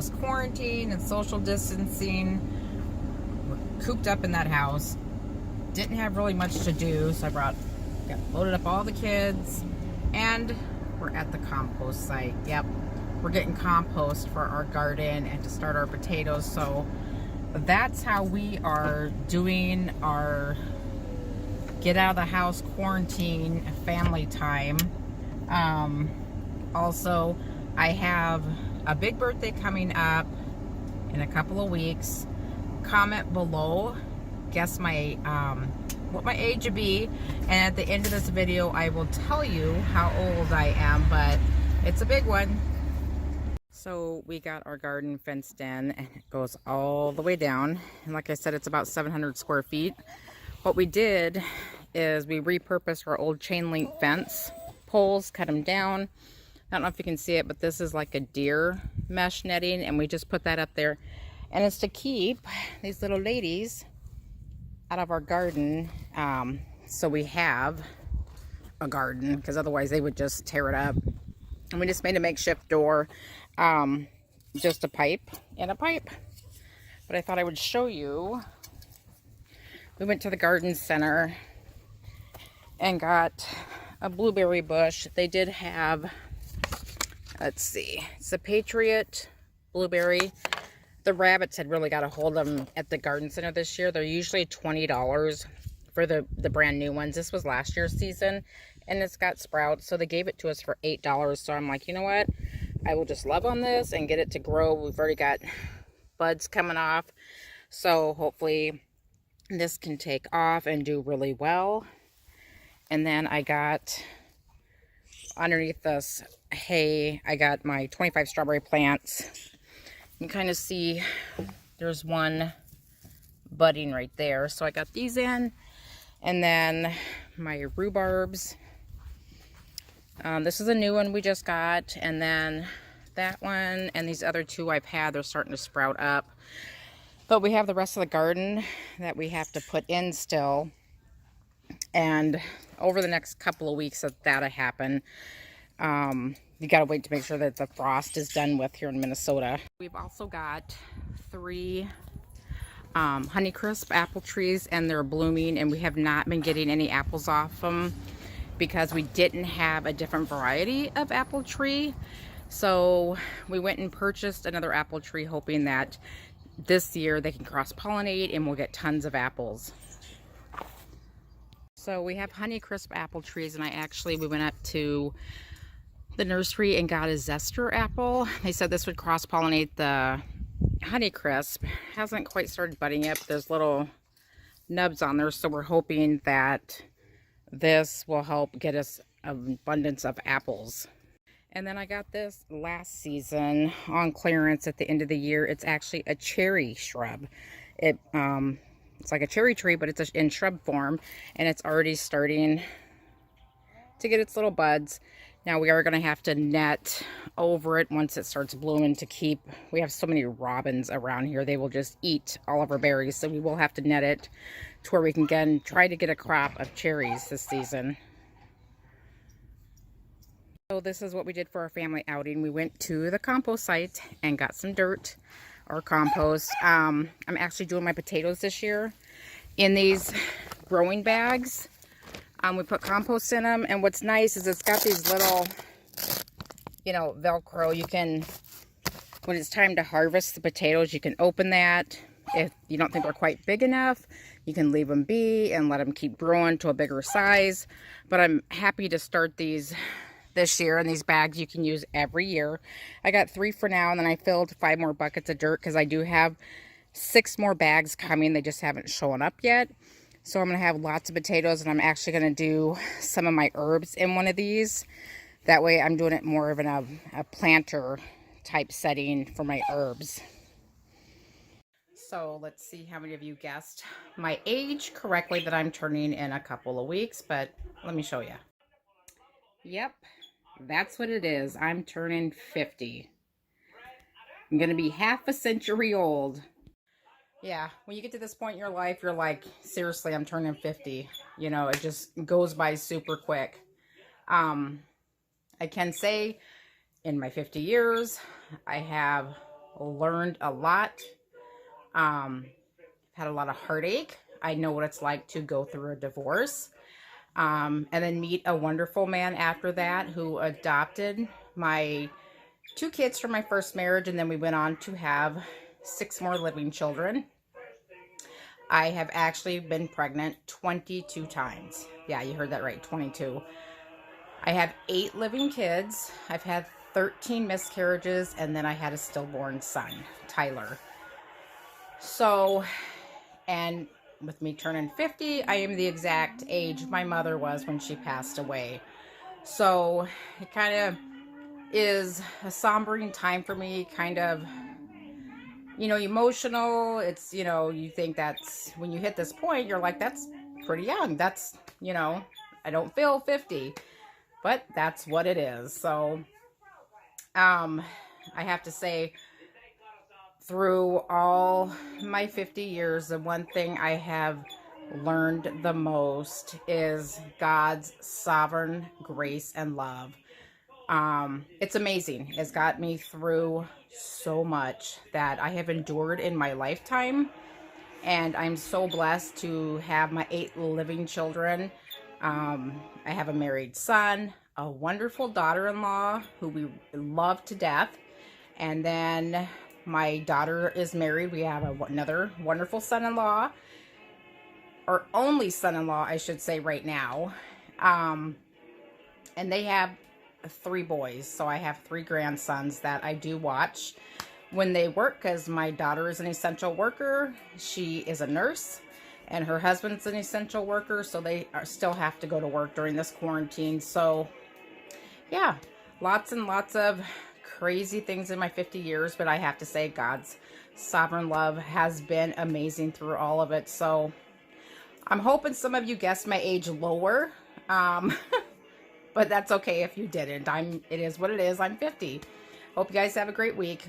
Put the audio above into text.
was quarantined and social distancing. We're cooped up in that house. Didn't have really much to do, so got loaded up all the kids, and we're at the compost site. Yep, we're getting compost for our garden and to start our potatoes. So that's how we are doing our get out of the house quarantine family time. Also, I have a big birthday coming up in a couple of weeks. Comment below, guess my what my age would be, and at the end of this video I will tell you how old I am, but it's a big one. So we got our garden fenced in, and it goes all the way down, and like I said, it's about 700 square feet. What we did is we repurposed our old chain link fence poles, cut them down. I don't know if you can see it, but this is like a deer mesh netting, and we just put that up there, and it's to keep these little ladies out of our garden, so we have a garden, because otherwise they would just tear it up. And we just made a makeshift door, just a pipe and a pipe. But I thought I would show you. We went to the garden center and got a blueberry bush. They did have, let's see, it's a Patriot blueberry. The rabbits had really got a hold of them at the garden center this year. They're usually $20 for the brand new ones. This was last year's season, and it's got sprouts, so they gave it to us for $8. So I'm like, you know what, I will just love on this and get it to grow. We've already got buds coming off, so hopefully this can take off and do really well. And then I got underneath this hay, I got my 25 strawberry plants. You can kind of see there's one budding right there, so I got these in. And then my rhubarbs, this is a new one we just got, and then that one and these other two I've had, they're starting to sprout up. But we have the rest of the garden that we have to put in still, and over the next couple of weeks that'll happen. You gotta wait to make sure that the frost is done with here in Minnesota. We've also got 3 Honeycrisp apple trees, and they're blooming, and we have not been getting any apples off them because we didn't have a different variety of apple tree. So we went and purchased another apple tree, hoping that this year they can cross-pollinate and we'll get tons of apples. So we have Honeycrisp apple trees, and we went up to the nursery and got a zester apple. They said this would cross-pollinate the Honeycrisp. Hasn't quite started budding yet, but there's little nubs on there, so we're hoping that this will help get us an abundance of apples. And then I got this last season on clearance at the end of the year. It's actually a cherry shrub. It's like a cherry tree, but it's in shrub form, and it's already starting to get its little buds. Now we are going to have to net over it once it starts blooming to keep. We have so many robins around here, they will just eat all of our berries, so we will have to net it to where we can try to get a crop of cherries this season. So this is what we did for our family outing. We went to the compost site and got some dirt or compost. I'm actually doing my potatoes this year in these growing bags. We put compost in them, and what's nice is it's got these little, Velcro. You can, when it's time to harvest the potatoes, you can open that. If you don't think they're quite big enough, you can leave them be and let them keep growing to a bigger size. But I'm happy to start these this year, and these bags you can use every year. I got 3 for now, and then I filled 5 more buckets of dirt because I do have 6 more bags coming. They just haven't shown up yet. So I'm going to have lots of potatoes, and I'm actually going to do some of my herbs in one of these. That way I'm doing it more of a planter type setting for my herbs. So let's see how many of you guessed my age correctly that I'm turning in a couple of weeks, but let me show you. Yep, that's what it is. I'm turning 50. I'm going to be half a century old. Yeah, when you get to this point in your life, you're like, seriously, I'm turning 50. It just goes by super quick. I can say in my 50 years, I have learned a lot. Had a lot of heartache. I know what it's like to go through a divorce. And then meet a wonderful man after that who adopted my 2 kids from my first marriage, and then we went on to have 6 more living children. I have actually been pregnant 22 times. Yeah, you heard that right, 22. I have 8 living kids. I've had 13 miscarriages, and then I had a stillborn son, Tyler. So, and with me turning 50, I am the exact age my mother was when she passed away. So it kind of is a sombering time for me, kind of, emotional. It's, you think that's when you hit this point, you're like, that's pretty young. That's, I don't feel 50, but that's what it is. So, I have to say, through all my 50 years, the one thing I have learned the most is God's sovereign grace and love. It's amazing. It's got me through so much that I have endured in my lifetime. And I'm so blessed to have my 8 living children. I have a married son, a wonderful daughter-in-law who we love to death. And then my daughter is married. We have another wonderful son-in-law, or only son-in-law, I should say, right now. And they have 3 boys. So I have 3 grandsons that I do watch when they work, because my daughter is an essential worker. She is a nurse, and her husband's an essential worker, so they still have to go to work during this quarantine. So yeah, lots and lots of crazy things in my 50 years, but I have to say God's sovereign love has been amazing through all of it. So I'm hoping some of you guessed my age lower, but that's okay if you didn't. It is what it is. I'm 50. Hope you guys have a great week.